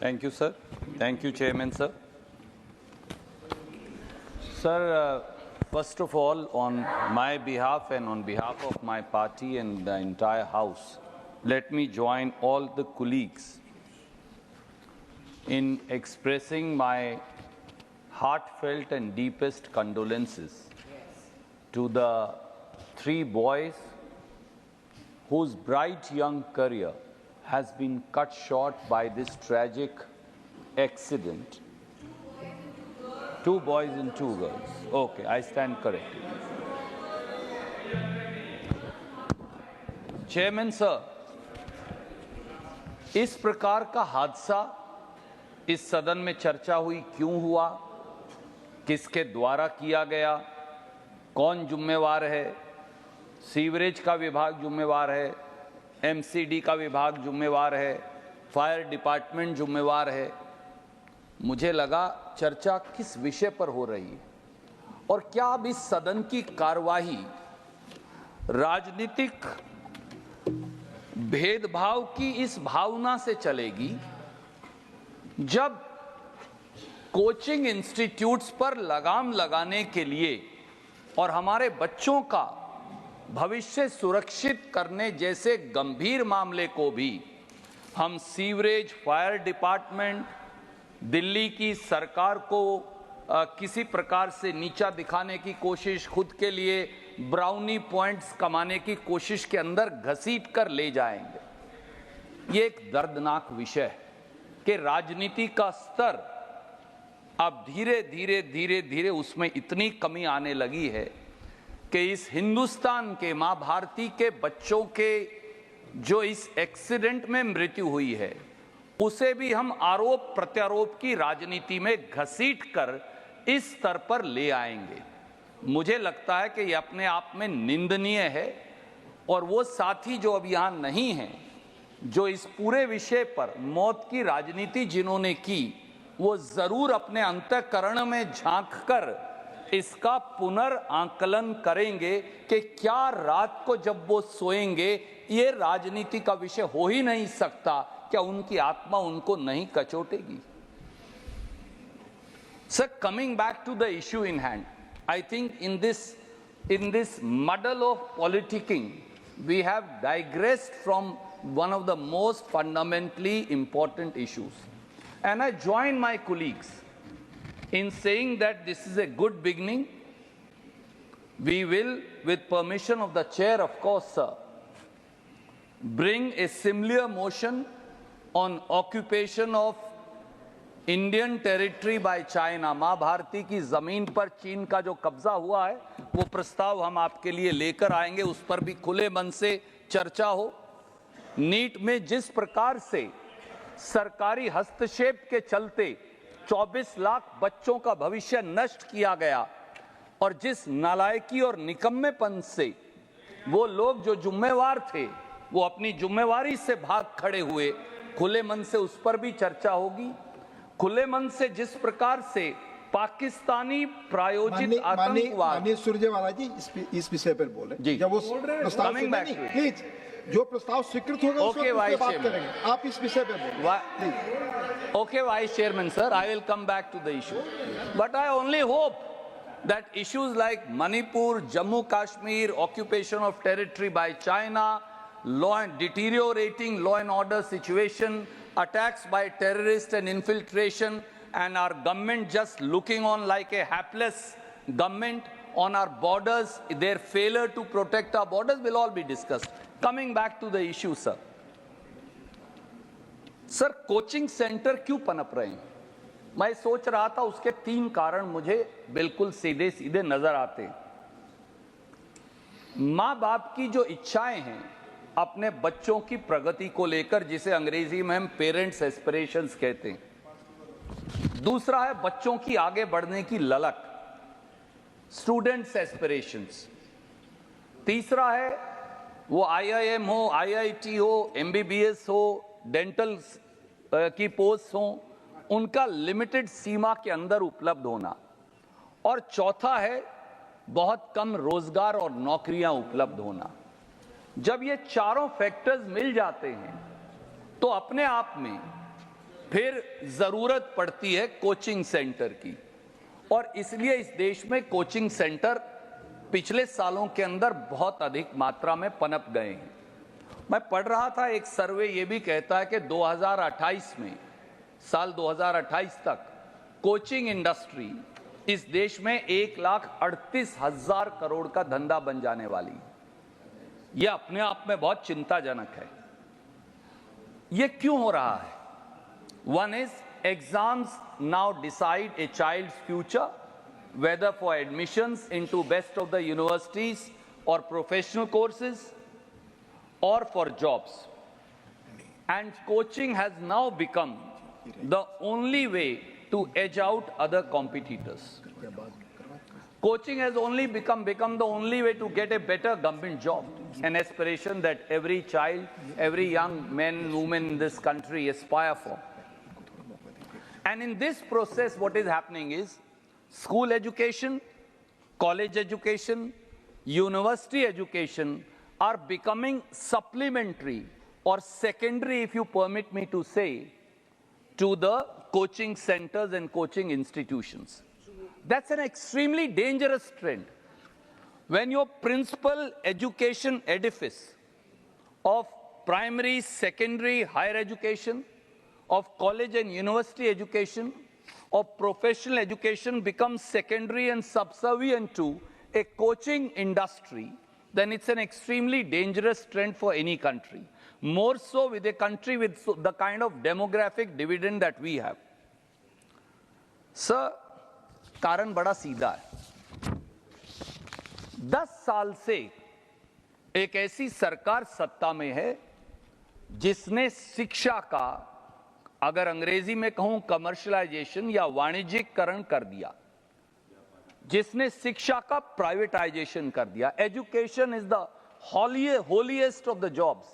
Thank you, sir. Thank you, Chairman, sir. Sir, first of all, on my behalf and on behalf of my party and the entire House, let me join all the colleagues in expressing my heartfelt and deepest condolences to the three boys whose bright young career has been cut short by this tragic accident. 2 boys and 2 girls. Okay, I stand corrected. Chairman sir, इस प्रकार का हादसा इस सदन में चर्चा हुई, क्यों हुआ, किसके द्वारा किया गया, कौन जिम्मेवार है, सीवरेज का विभाग जिम्मेवार है, एमसीडी का विभाग जिम्मेवार है, फायर डिपार्टमेंट जिम्मेवार है। मुझे लगा चर्चा किस विषय पर हो रही है और क्या अब इस सदन की कार्यवाही राजनीतिक भेदभाव की इस भावना से चलेगी जब कोचिंग इंस्टीट्यूट्स पर लगाम लगाने के लिए और हमारे बच्चों का भविष्य सुरक्षित करने जैसे गंभीर मामले को भी हम सीवरेज, फायर डिपार्टमेंट, दिल्ली की सरकार को किसी प्रकार से नीचा दिखाने की कोशिश, खुद के लिए ब्राउनी पॉइंट्स कमाने की कोशिश के अंदर घसीट कर ले जाएंगे। ये एक दर्दनाक विषय है कि राजनीति का स्तर अब धीरे धीरे उसमें इतनी कमी आने लगी है कि इस हिंदुस्तान के मां भारती के बच्चों के जो इस एक्सीडेंट में मृत्यु हुई है उसे भी हम आरोप प्रत्यारोप की राजनीति में घसीट कर इस स्तर पर ले आएंगे। मुझे लगता है कि यह अपने आप में निंदनीय है और वो साथी जो अब यहां नहीं हैं, जो इस पूरे विषय पर मौत की राजनीति जिन्होंने की, वो जरूर अपने अंतःकरण में झांक कर इसका पुनर्आंकलन करेंगे कि क्या रात को जब वो सोएंगे ये राजनीति का विषय हो ही नहीं सकता, क्या उनकी आत्मा उनको नहीं कचोटेगी। Sir, coming back to the issue in hand, I think in this muddle of politicking, we have digressed from one of the most fundamentally important issues. And I join my colleagues in saying that this is a good beginning. We will, with permission of the chair, of course, sir, bring a similar motion on occupation of Indian territory by China. मां भारती की जमीन पर चीन का जो कब्जा हुआ है वो प्रस्ताव हम आपके लिए लेकर आएंगे, उस पर भी खुले मन से चर्चा हो। नीट में जिस प्रकार से सरकारी हस्तक्षेप के चलते 24 लाख बच्चों का भविष्य नष्ट किया गया और जिस नालायकी और निकम्मेपन से वो लोग जो जिम्मेवार थे वो अपनी जिम्मेवारी से भाग खड़े हुए, खुले मन से उस पर भी चर्चा होगी। खुले मन से जिस प्रकार से पाकिस्तानी प्रायोजित आतंकवाद, माननीय सुरजेवाला जी इस विषय पर बोले जी, जब वो प्रस्ताव प्लीज जो प्रस्ताव स्वीकृत होगा ओके वाइस चेयरमैन, आप इस विषय पर बोले। Okay vice chairman sir, I will come back to the issue, but I only hope that issues like Manipur, Jammu Kashmir, occupation of territory by China, deteriorating law and order situation, attacks by terrorists and infiltration, and our government just looking on like a hapless government on our borders, their failure to protect our borders will all be discussed. Coming back to the issue, sir. Sir, coaching center क्यों पनप रहे हैं? मैं सोच रहा था उसके 3 कारण मुझे बिल्कुल सीधे सीधे नजर आते हैं। मां बाप की जो इच्छाएं हैं अपने बच्चों की प्रगति को लेकर, जिसे अंग्रेजी में हम पेरेंट्स एस्पिरेशंस कहते हैं। दूसरा है बच्चों की आगे बढ़ने की ललक, स्टूडेंट्स एस्पिरेशंस। तीसरा है वो आईआईएम हो, आईआईटी हो, एमबीबीएस हो, डेंटल की पोस्ट हो, उनका लिमिटेड सीमा के अंदर उपलब्ध होना। और चौथा है बहुत कम रोजगार और नौकरियां उपलब्ध होना। जब ये चारों फैक्टर्स मिल जाते हैं तो अपने आप में फिर जरूरत पड़ती है कोचिंग सेंटर की, और इसलिए इस देश में कोचिंग सेंटर पिछले सालों के अंदर बहुत अधिक मात्रा में पनप गए हैं। मैं पढ़ रहा था, एक सर्वे ये भी कहता है कि 2028 में, साल 2028 तक कोचिंग इंडस्ट्री इस देश में 1,38,000 करोड़ का धंधा बन जाने वाली है। यह अपने आप में बहुत चिंताजनक है। यह क्यों हो रहा है? One is exams now decide a child's future, whether for admissions into best of the universities or professional courses or for jobs. And coaching has now become the only way to edge out other competitors. Coaching has only become the only way to get a better government job, an aspiration that every child, every young man and woman in this country aspire for. And in this process, what is happening is school education, college education, university education are becoming supplementary or secondary, if you permit me to say, to the coaching centers and coaching institutions. That's an extremely dangerous trend. When your principal education edifice of primary, secondary, higher education, of college and university education, of professional education becomes secondary and subservient to a coaching industry, then it's an extremely dangerous trend for any country. More so with a country with the kind of demographic dividend that we have. Sir, कारण बड़ा सीधा है। 10 साल से एक ऐसी सरकार सत्ता में है जिसने शिक्षा का, अगर अंग्रेजी में कहूं, कमर्शियलाइजेशन या वाणिज्यिकरण कर दिया, जिसने शिक्षा का प्राइवेटाइजेशन कर दिया। Education is the holiest of the jobs.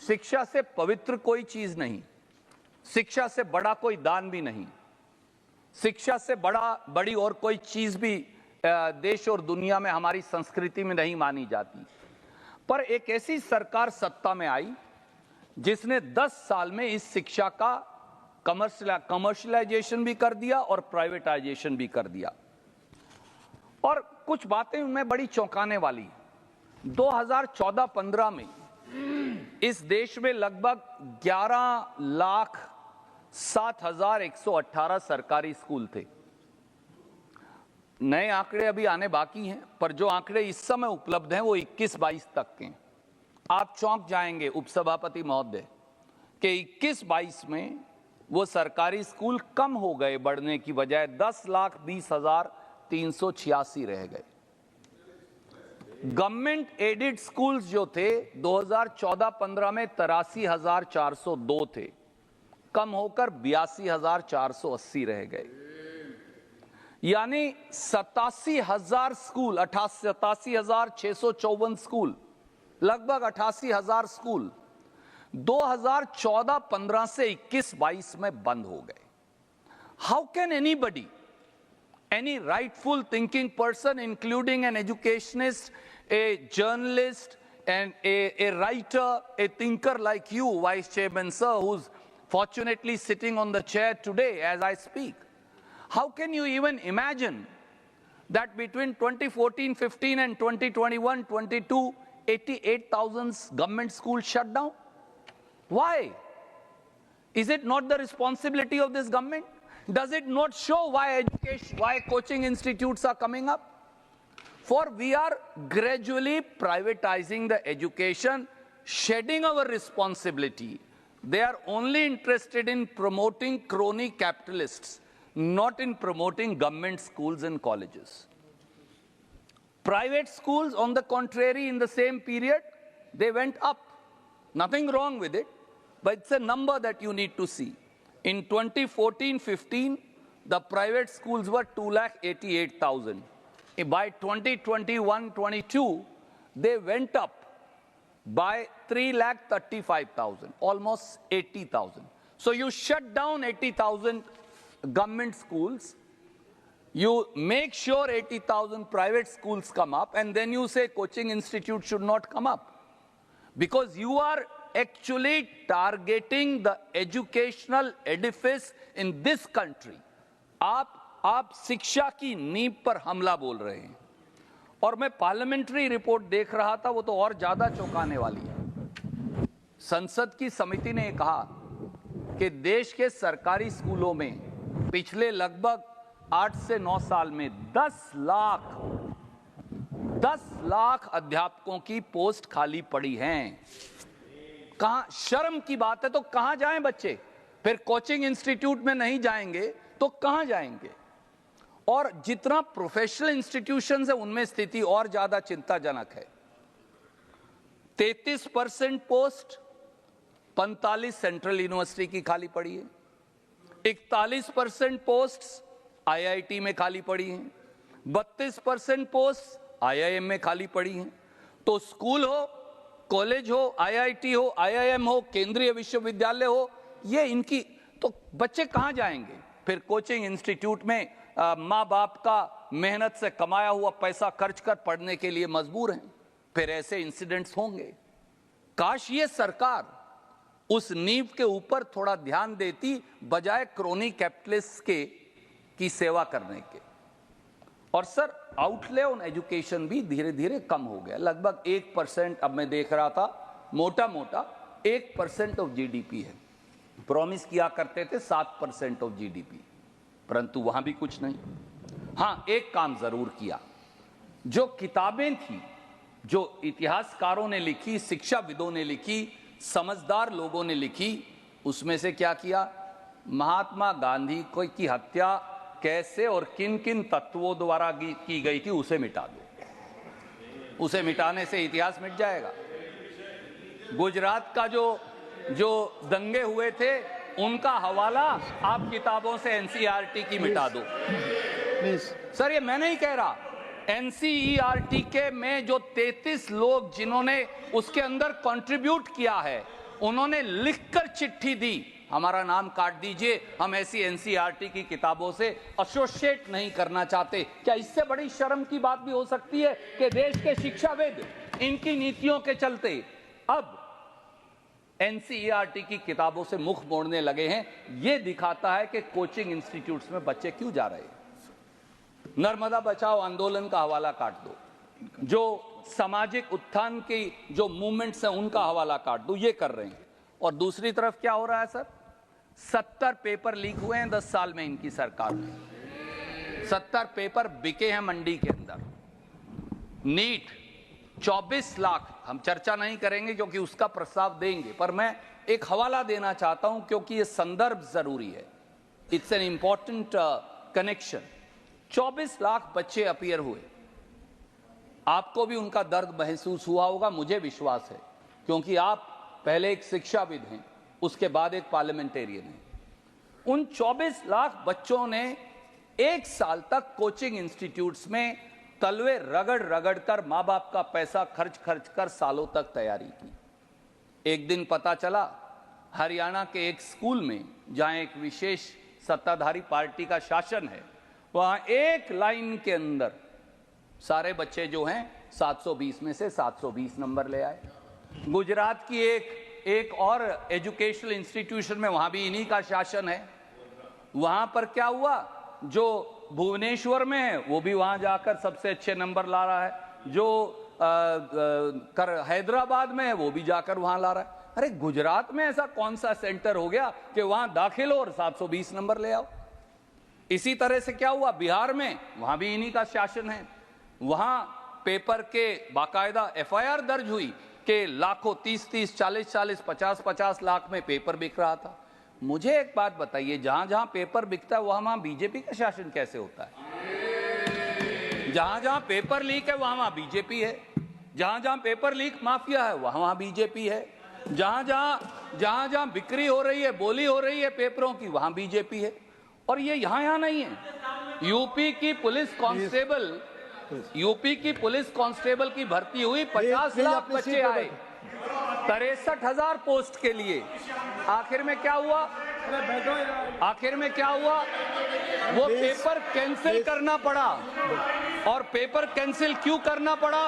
शिक्षा से पवित्र कोई चीज नहीं, शिक्षा से बड़ा कोई दान भी नहीं, शिक्षा से बड़ी और कोई चीज भी देश और दुनिया में हमारी संस्कृति में नहीं मानी जाती। पर एक ऐसी सरकार सत्ता में आई जिसने 10 साल में इस शिक्षा का कमर्शियलाइजेशन भी कर दिया और प्राइवेटाइजेशन भी कर दिया। और कुछ बातें उनमें बड़ी चौंकाने वाली। 2014-15 में इस देश में लगभग 11,07,118 सरकारी स्कूल थे। नए आंकड़े अभी आने बाकी हैं, पर जो आंकड़े इस समय उपलब्ध हैं वो 21-22 तक के हैं। आप चौंक जाएंगे उपसभापति महोदय कि 21-22 में वो सरकारी स्कूल कम हो गए, बढ़ने की बजाय 10,20,386 रह गए। गवर्नमेंट एडेड स्कूल्स जो थे 2014-15 में 83,402 थे, कम होकर 82,480 रह गए। यानी 87,000 स्कूल, 87,654 स्कूल, लगभग 88,000 स्कूल 2014-15 से 21-22 में बंद हो गए। How can anybody, any rightful thinking person, including an educationist, a journalist, and a writer, a thinker like you, Vice Chairman Sir, who's fortunately sitting on the chair today as I speak, how can you even imagine that between 2014-15 and 2021-22, 88,000 government schools shut down? Why? Is it not the responsibility of this government? Does it not show why coaching institutes are coming up? For we are gradually privatizing the education, shedding our responsibility. They are only interested in promoting crony capitalists, not in promoting government schools and colleges. Private schools, on the contrary, in the same period, they went up. Nothing wrong with it, but it's a number that you need to see. In 2014-15, the private schools were 2,88,000. By 2021-22, they went up by 3,35,000, almost 80,000. So you shut down 80,000 government schools, you make sure 80,000 private schools come up, and then you say coaching institute should not come up. Because you are actually targeting the educational edifice in this country. आप शिक्षा की नींव पर हमला बोल रहे हैं। और मैं पार्लियामेंट्री रिपोर्ट देख रहा था, वो तो और ज्यादा चौंकाने वाली है। संसद की समिति ने कहा कि देश के सरकारी स्कूलों में पिछले लगभग 8 से 9 साल में 10 लाख अध्यापकों की पोस्ट खाली पड़ी हैं। कहां, शर्म की बात है। तो कहां जाएं बच्चे? फिर कोचिंग इंस्टीट्यूट में नहीं जाएंगे तो कहां जाएंगे? और जितना प्रोफेशनल इंस्टीट्यूशंस है उनमें स्थिति और ज्यादा चिंताजनक है। 33% पोस्ट 45 सेंट्रल यूनिवर्सिटी की खाली पड़ी है। 41% पोस्ट आईआईटी में खाली पड़ी हैं। 32% पोस्ट आईआईएम में खाली पड़ी हैं। तो स्कूल हो, कॉलेज हो, आईआईटी हो, आईआईएम हो, केंद्रीय विश्वविद्यालय हो, ये इनकी, तो बच्चे कहां जाएंगे? फिर कोचिंग इंस्टीट्यूट में माँ बाप का मेहनत से कमाया हुआ पैसा खर्च कर पढ़ने के लिए मजबूर हैं। फिर ऐसे इंसिडेंट्स होंगे। काश ये सरकार उस नींव के ऊपर थोड़ा ध्यान देती, बजाय क्रोनी कैपिटलिस्ट की सेवा करने के। और सर, आउटले ऑन एजुकेशन भी धीरे धीरे कम हो गया। लगभग 1%, अब मैं देख रहा था, मोटा मोटा 1% ऑफ जीडीपी है। प्रॉमिस किया करते थे 7% ऑफ जीडीपी, परंतु वहां भी कुछ नहीं। हां, एक काम जरूर किया। जो किताबें थी, जो इतिहासकारों ने लिखी, शिक्षाविदों ने लिखी, समझदार लोगों ने लिखी, उसमें से क्या किया? महात्मा गांधी की हत्या कैसे और किन किन तत्वों द्वारा की गई थी, उसे मिटा दो। उसे मिटाने से इतिहास मिट जाएगा। गुजरात का जो दंगे हुए थे, उनका हवाला आप किताबों से एनसीईआरटी की मिटा दो। सर, ये मैं नहीं कह रहा, एनसीईआरटी के में जो 33 लोग जिन्होंने उसके अंदर कंट्रीब्यूट किया है, उन्होंने लिखकर चिट्ठी दी, हमारा नाम काट दीजिए, हम ऐसी एनसीईआरटी की किताबों से एसोसिएट नहीं करना चाहते। क्या इससे बड़ी शर्म की बात भी हो सकती है कि देश के शिक्षाविद इनकी नीतियों के चलते अब एनसीईआरटी की किताबों से मुख मोड़ने लगे हैं? यह दिखाता है कि कोचिंग इंस्टीट्यूट्स में बच्चे क्यों जा रहे हैं। नर्मदा बचाओ आंदोलन का हवाला काट दो, जो सामाजिक उत्थान की जो मूवमेंट्स हैं उनका हवाला काट दो, ये कर रहे हैं। और दूसरी तरफ क्या हो रहा है सर? 70 पेपर लीक हुए हैं 10 साल में इनकी सरकार में। 70 पेपर बिके हैं मंडी के अंदर। नीट 24 लाख, हम चर्चा नहीं करेंगे क्योंकि उसका प्रस्ताव देंगे, पर मैं एक हवाला देना चाहता हूं क्योंकि यह संदर्भ जरूरी है। It's an important connection. 24 lakh बच्चे अपीयर हुए। आपको भी उनका दर्द महसूस हुआ होगा, मुझे विश्वास है, क्योंकि आप पहले एक शिक्षाविद हैं, उसके बाद एक पार्लियामेंटेरियन हैं। उन 24 लाख बच्चों ने 1 साल तक कोचिंग इंस्टीट्यूट्स में तलवे रगड़ रगड़ कर माँ बाप का पैसा खर्च कर सालों तक तैयारी की। एक दिन पता चला हरियाणा के एक स्कूल में, जहां एक विशेष सत्ताधारी पार्टी का शासन है, वहां एक लाइन के अंदर सारे बच्चे जो हैं 720 में से 720 नंबर ले आए। गुजरात की एक और एजुकेशनल इंस्टीट्यूशन में, वहां भी इन्हीं का शासन है। वहां पर क्या हुआ? जो भुवनेश्वर में है वो भी वहां जाकर सबसे अच्छे नंबर ला रहा है, जो हैदराबाद में है वो भी जाकर वहां ला रहा है। अरे गुजरात में ऐसा कौन सा सेंटर हो गया कि वहां दाखिल हो और 720 नंबर ले आओ? इसी तरह से क्या हुआ बिहार में? वहां भी इन्हीं का शासन है। वहां पेपर के बाकायदा एफआईआर दर्ज हुई कि लाखों 30-30, 40-40, 50-50 लाख में पेपर बिक रहा था। मुझे एक बात बताइए, जहां जहां पेपर बिकता है वहां बीजेपी का शासन कैसे होता है? जहां जहां पेपर लीक है वहां बीजेपी है, जहां जहां पेपर लीक माफिया है वहां बीजेपी है, जहां जहां बिक्री हो रही है, बोली हो रही है पेपरों की, वहां बीजेपी है। और ये यहां नहीं है। यूपी की पुलिस कांस्टेबल की भर्ती हुई, 50 लाख बच्चे आए 63,000 पोस्ट के लिए। आखिर में क्या हुआ? वो पेपर कैंसिल करना पड़ा। और पेपर कैंसिल क्यों करना पड़ा?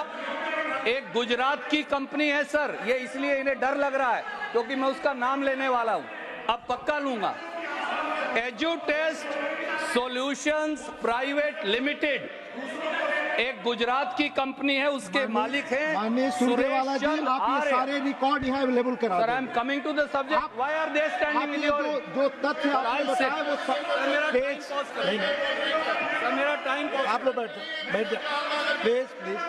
एक गुजरात की कंपनी है सर, ये इसलिए इन्हें डर लग रहा है क्योंकि मैं उसका नाम लेने वाला हूं, अब पक्का लूंगा। एजुटेस्ट सॉल्यूशंस प्राइवेट लिमिटेड एक गुजरात की कंपनी है, उसके मालिक हैं माननीय सुरजेवाला जी, आप ये सारे रिकॉर्ड यहाँ अवेलेबल करा सर। दें। I am coming to the subject, why are they standing in your जो तथ्य आपने बताया वो मेरा टाइम पॉज करें सर, मेरा टाइम पॉज। आप लोग बैठ जाए please please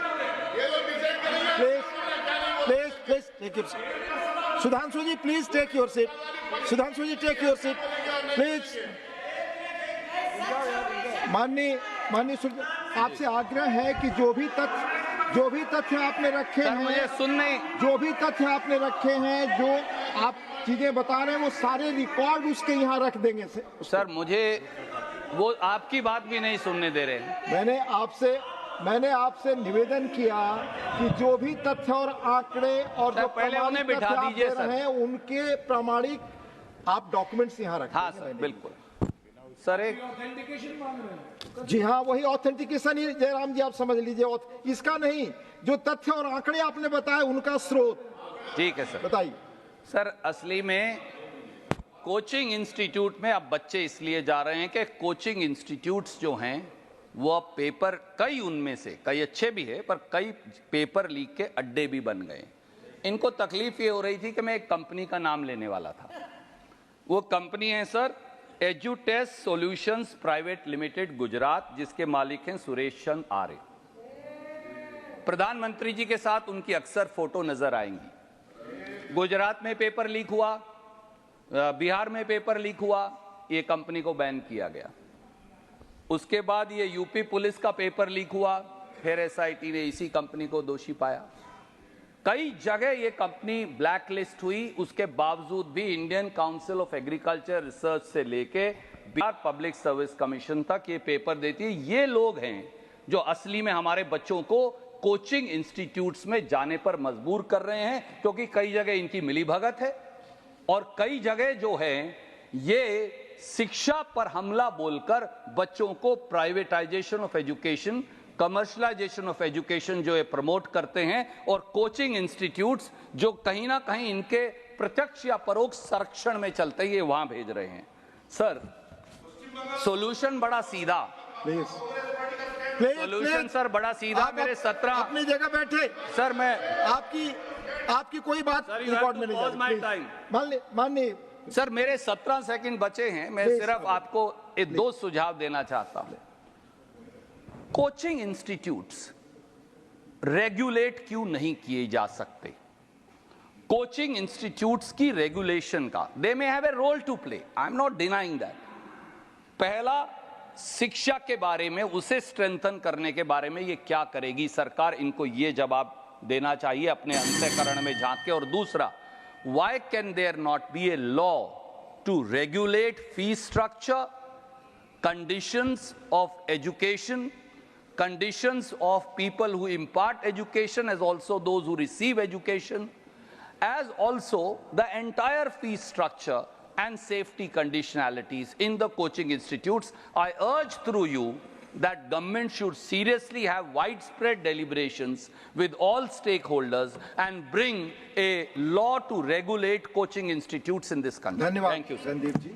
please please take your seat. Sudhanshu ji please take your seat. Sudhanshu ji take your seat please. माननीय आपसे आग्रह है कि जो भी तथ्य आपने रखे हैं, मुझे सुनने, जो भी तथ्य आपने रखे हैं, जो आप चीजें बता रहे हैं, वो सारे रिकॉर्ड उसके यहाँ रख देंगे सर। मुझे वो आपकी बात भी नहीं सुनने दे रहे हैं। मैंने आपसे निवेदन किया कि जो भी तथ्य और आंकड़े और जो पहले उन्हें बिठा दीजिए सर, उनके प्रामाणिक आप डॉक्यूमेंट्स यहाँ रखें। हाँ सर, बिल्कुल सर। एक जी हाँ, वही ऑथेंटिकेशन ही जयराम जी आप समझ लीजिए, इसका नहीं, जो तथ्य और आंकड़े आपने बताए उनका स्रोत। ठीक है सर, बताइए सर। असली में कोचिंग इंस्टीट्यूट में अब बच्चे इसलिए जा रहे हैं कि कोचिंग इंस्टीट्यूट्स जो हैं वो अब पेपर, कई उनमें से कई अच्छे भी है पर कई पेपर लीक के अड्डे भी बन गए। इनको तकलीफ ये हो रही थी कि मैं एक कंपनी का नाम लेने वाला था, वो कंपनी है sir Edutest solutions private limited Gujarat, जिसके मालिक हैं सुरेश चंद्र आर्य। प्रधानमंत्री जी के साथ उनकी अक्सर फोटो नजर आएंगी। गुजरात में पेपर लीक हुआ, बिहार में पेपर लीक हुआ, ये कंपनी को बैन किया गया। उसके बाद ये यूपी पुलिस का पेपर लीक हुआ, फिर एसआईटी ने इसी कंपनी को दोषी पाया। कई जगह ये कंपनी ब्लैक लिस्ट हुई, उसके बावजूद भी Indian council of agriculture research से लेके बिहार पब्लिक सर्विस कमीशन तक ये पेपर देती है। ये लोग हैं जो असली में हमारे बच्चों को कोचिंग इंस्टीट्यूट्स में जाने पर मजबूर कर रहे हैं, क्योंकि कई जगह इनकी मिलीभगत है और कई जगह जो है ये शिक्षा पर हमला बोलकर बच्चों को privatisation of education, commercialisation of education जो ये प्रमोट करते हैं, और कोचिंग इंस्टीट्यूट्स जो कहीं ना कहीं इनके प्रत्यक्ष या परोक्ष संरक्षण में चलते ही वहां भेज रहे हैं। सर सॉल्यूशन बड़ा सीधा, सॉल्यूशन सर बड़ा सीधा। मेरे 17 अपनी जगह बैठे सर, मैं आपकी कोई बात रिकॉर्ड में नहीं। माननीय सर, मेरे 17 सेकंड बचे हैं, मैं सिर्फ आपको एक दो सुझाव देना चाहता हूं। कोचिंग इंस्टीट्यूट्स रेगुलेट क्यों नहीं किए जा सकते? कोचिंग इंस्टीट्यूट्स की रेगुलेशन का, they may have a role to play, I am not denying that. पहला, शिक्षा के बारे में, उसे स्ट्रेंथन करने के बारे में ये क्या करेगी सरकार, इनको ये जवाब देना चाहिए अपने अंतःकरण में झांक के। और दूसरा, why can there not be a law to regulate fee structure, conditions of education, conditions of people who impart education as also those who receive education, as also the entire fee structure and safety conditionalities in the coaching institutes. I urge through you that government should seriously have widespread deliberations with all stakeholders and bring a law to regulate coaching institutes in this country. धन्यवाद। Thank you, sir. Randeep ji.